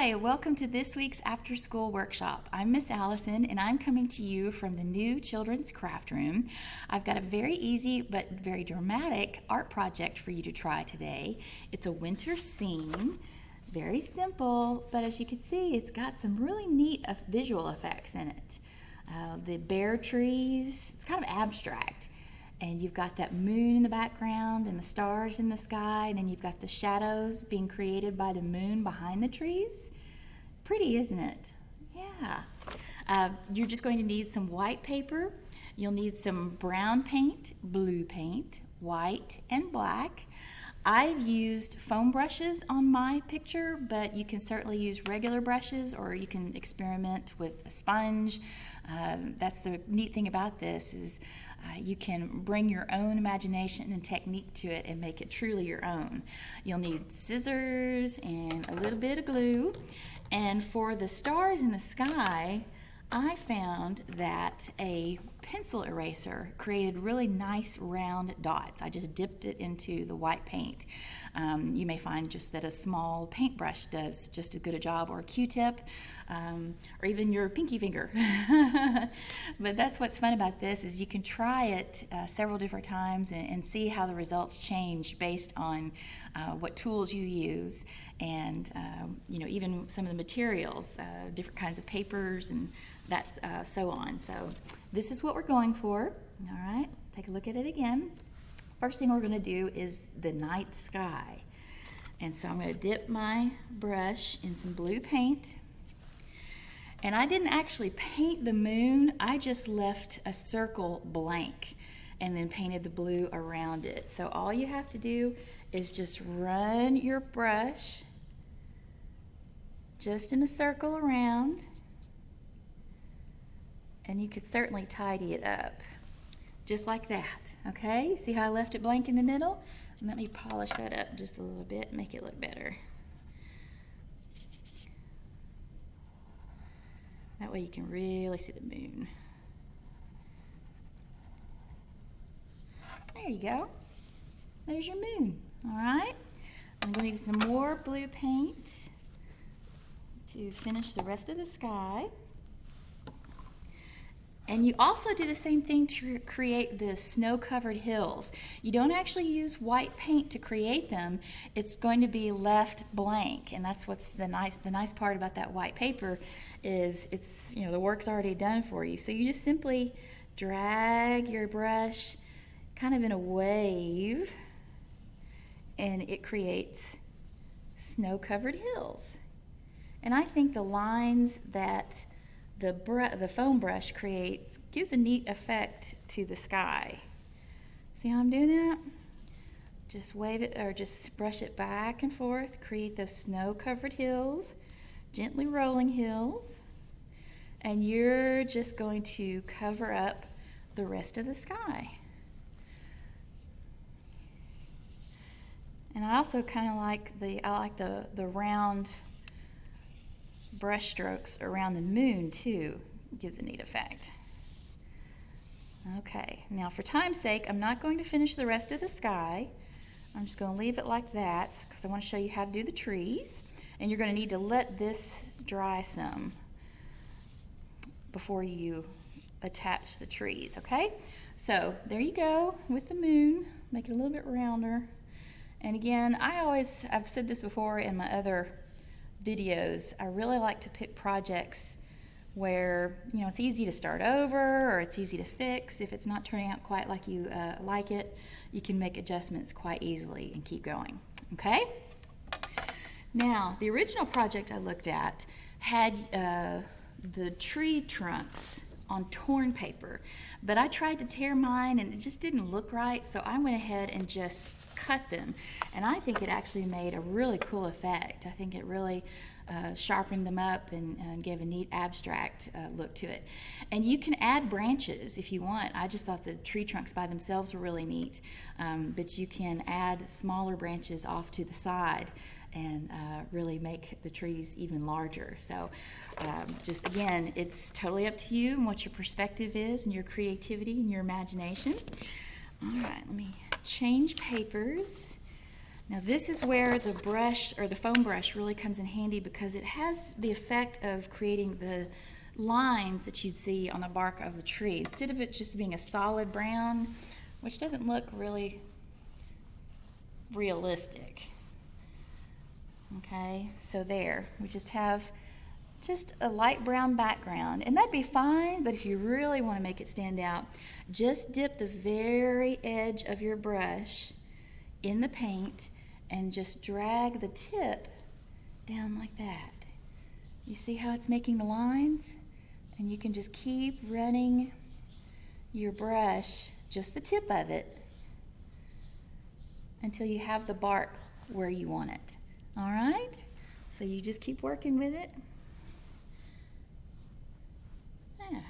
Hi, welcome to this week's After School Workshop. I'm Miss Alyson and I'm coming to you from the new Children's Craft Room. I've got a very easy but very dramatic art project for you to try today. It's a winter scene, very simple, but as you can see, it's got some really neat visual effects in it. The bare trees, it's kind of abstract. And you've got that moon in the background and the stars in the sky, and then you've got the shadows being created by the moon behind the trees. Pretty, isn't it? Yeah. You're just going to need some white paper. You'll need some brown paint, blue paint, white, and black. I've used foam brushes on my picture, but you can certainly use regular brushes, or you can experiment with a sponge. That's the neat thing about this is you can bring your own imagination and technique to it and make it truly your own. You'll need scissors and a little bit of glue. And for the stars in the sky, I found that a pencil eraser created really nice round dots. I just dipped it into the white paint. You may find just that a small paintbrush does just as good a job, or a Q-tip, or even your pinky finger. But that's what's fun about this is you can try it several different times and see how the results change based on what tools you use, and even some of the materials, different kinds of papers, and that's so on. So this is what we're going for. All right, take a look at it again. First thing we're going to do is the night sky. And so I'm going to dip my brush in some blue paint. And I didn't actually paint the moon, I just left a circle blank and then painted the blue around it. So all you have to do is just run your brush just in a circle around, and you could certainly tidy it up just like that. Okay, see how I left it blank in the middle? And let me polish that up just a little bit, make it look better. That way you can really see the moon. There you go. There's your moon. All right, I'm going to use some more blue paint to finish the rest of the sky. And you also do the same thing to create the snow-covered hills. You don't actually use white paint to create them. It's going to be left blank, and that's what's the nice part about that white paper is it's, the work's already done for you. So you just simply drag your brush kind of in a wave, and it creates snow-covered hills. And I think the lines that the foam brush creates gives a neat effect to the sky. See how I'm doing that? Just wave it, or just brush it back and forth, create those snow-covered hills, gently rolling hills, and you're just going to cover up the rest of the sky. And I also kind of like the round brush strokes around the moon too. It gives a neat effect. Okay, now for time's sake, I'm not going to finish the rest of the sky. I'm just going to leave it like that because I want to show you how to do the trees. And you're going to need to let this dry some before you attach the trees, okay? So there you go with the moon. Make it a little bit rounder. And again, I've said this before in my other videos, I really like to pick projects where it's easy to start over, or it's easy to fix. If it's not turning out quite like you like it, you can make adjustments quite easily and keep going. Okay? Now, the original project I looked at had the tree trunks on torn paper, but I tried to tear mine and it just didn't look right, so I went ahead and just cut them, and I think it actually made a really cool effect. I think it really sharpened them up and gave a neat abstract look to it. And you can add branches if you want. I just thought the tree trunks by themselves were really neat, but you can add smaller branches off to the side and really make the trees even larger. So just again, it's totally up to you and what your perspective is and your creativity and your imagination. All right, let me change papers. Now this is where the brush or the foam brush really comes in handy because it has the effect of creating the lines that you'd see on the bark of the tree. Instead of it just being a solid brown, which doesn't look really realistic. Okay, so there, we just have just a light brown background, and that'd be fine, but if you really want to make it stand out, just dip the very edge of your brush in the paint and just drag the tip down like that. You see how it's making the lines? And you can just keep running your brush, just the tip of it, until you have the bark where you want it. All right? So you just keep working with it. Yeah,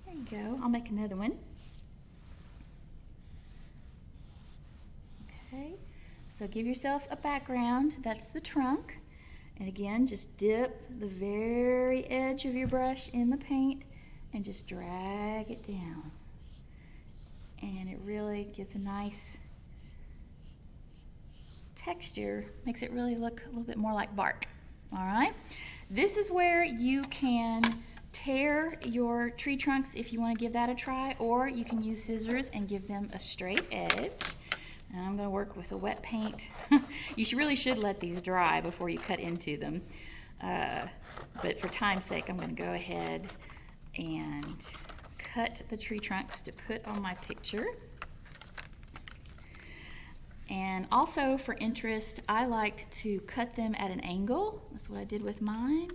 there you go. I'll make another one. Okay, so give yourself a background. That's the trunk. And again, just dip the very edge of your brush in the paint and just drag it down. And it really gives a nice texture, makes it really look a little bit more like bark. All right, this is where you can tear your tree trunks if you want to give that a try, or you can use scissors and give them a straight edge. And I'm going to work with a wet paint. You really should let these dry before you cut into them, but for time's sake I'm going to go ahead and cut the tree trunks to put on my picture. And also for interest, I like to cut them at an angle. That's what I did with mine.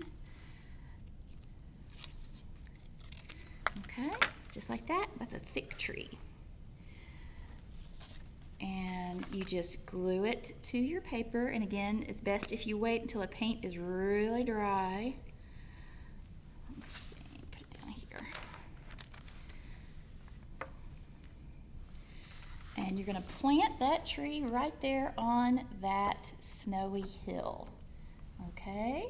Okay, just like that. That's a thick tree. And you just glue it to your paper. And again, it's best if you wait until the paint is really dry. Let's see, put it down here. And you're going to plant that tree right there on that snowy hill. Okay?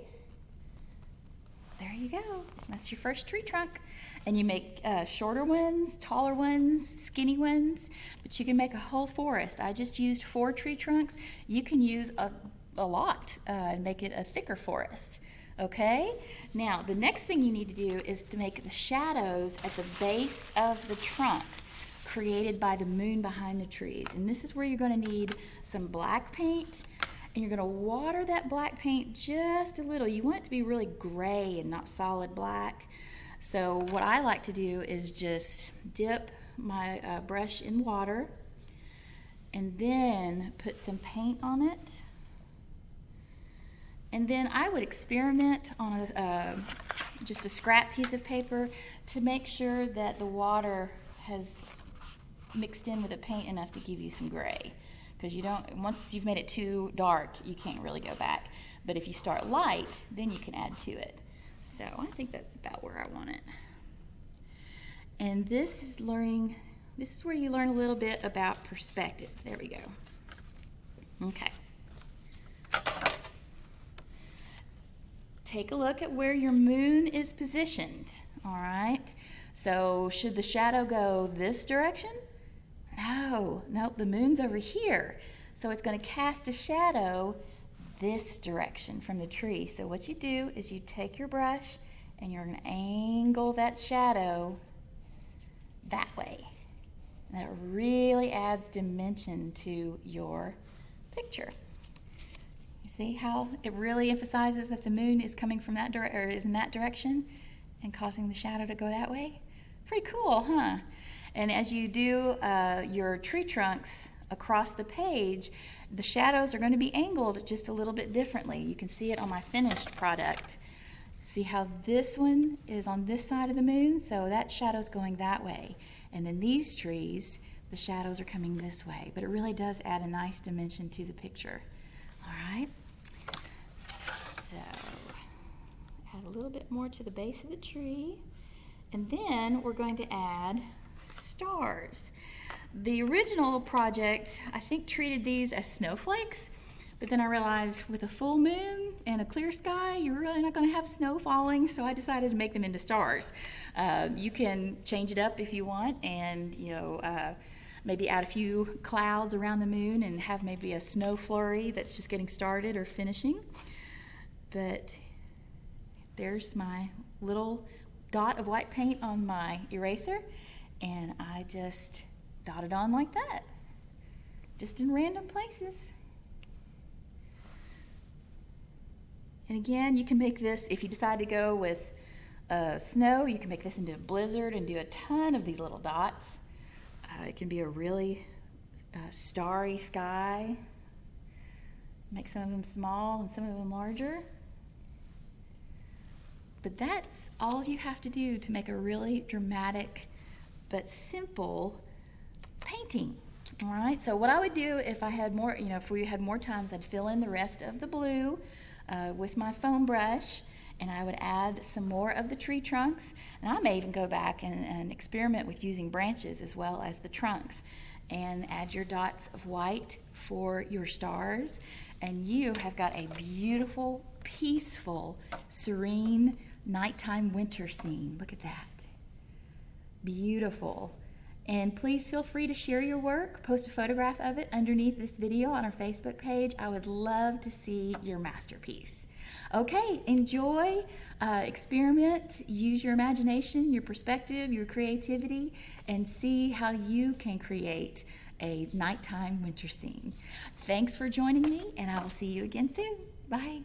There you go. That's your first tree trunk. And you make shorter ones, taller ones, skinny ones, but you can make a whole forest. I just used 4 tree trunks. You can use a lot and make it a thicker forest. Okay? Now, the next thing you need to do is to make the shadows at the base of the trunk created by the moon behind the trees. And this is where you're going to need some black paint, and you're going to water that black paint just a little. You want it to be really gray and not solid black. So what I like to do is just dip my brush in water and then put some paint on it. And then I would experiment on just a scrap piece of paper to make sure that the water has mixed in with the paint enough to give you some gray. Because you don't, once you've made it too dark, you can't really go back. But if you start light, then you can add to it. So I think that's about where I want it. And this is where you learn a little bit about perspective. There we go. Okay. Take a look at where your moon is positioned. All right. So should the shadow go this direction? No, nope, the moon's over here. So it's going to cast a shadow this direction from the tree. So what you do is you take your brush and you're going to angle that shadow that way. And that really adds dimension to your picture. You see how it really emphasizes that the moon is coming from that or is in that direction and causing the shadow to go that way? Pretty cool, huh? And as you do your tree trunks across the page, the shadows are going to be angled just a little bit differently. You can see it on my finished product. See how this one is on this side of the moon? So that shadow's going that way. And then these trees, the shadows are coming this way. But it really does add a nice dimension to the picture. All right. So add a little bit more to the base of the tree. And then we're going to add stars. The original project, I think, treated these as snowflakes, but then I realized with a full moon and a clear sky, you're really not going to have snow falling, so I decided to make them into stars. You can change it up if you want, and maybe add a few clouds around the moon and have maybe a snow flurry that's just getting started or finishing. But there's my little dot of white paint on my eraser, and I just dot it on like that, just in random places. And again, you can make this, if you decide to go with snow, you can make this into a blizzard and do a ton of these little dots. It can be a really starry sky. Make some of them small and some of them larger. But that's all you have to do to make a really dramatic but simple painting. All right, so what I would do if I had more, if we had more times, I'd fill in the rest of the blue with my foam brush, and I would add some more of the tree trunks, and I may even go back and experiment with using branches as well as the trunks, and add your dots of white for your stars, and you have got a beautiful, peaceful, serene nighttime winter scene. Look at that. Beautiful. And please feel free to share your work. Post a photograph of it underneath this video on our Facebook page. I would love to see your masterpiece. Okay, enjoy, experiment, use your imagination, your perspective, your creativity, and see how you can create a nighttime winter scene. Thanks for joining me, and I will see you again soon. Bye.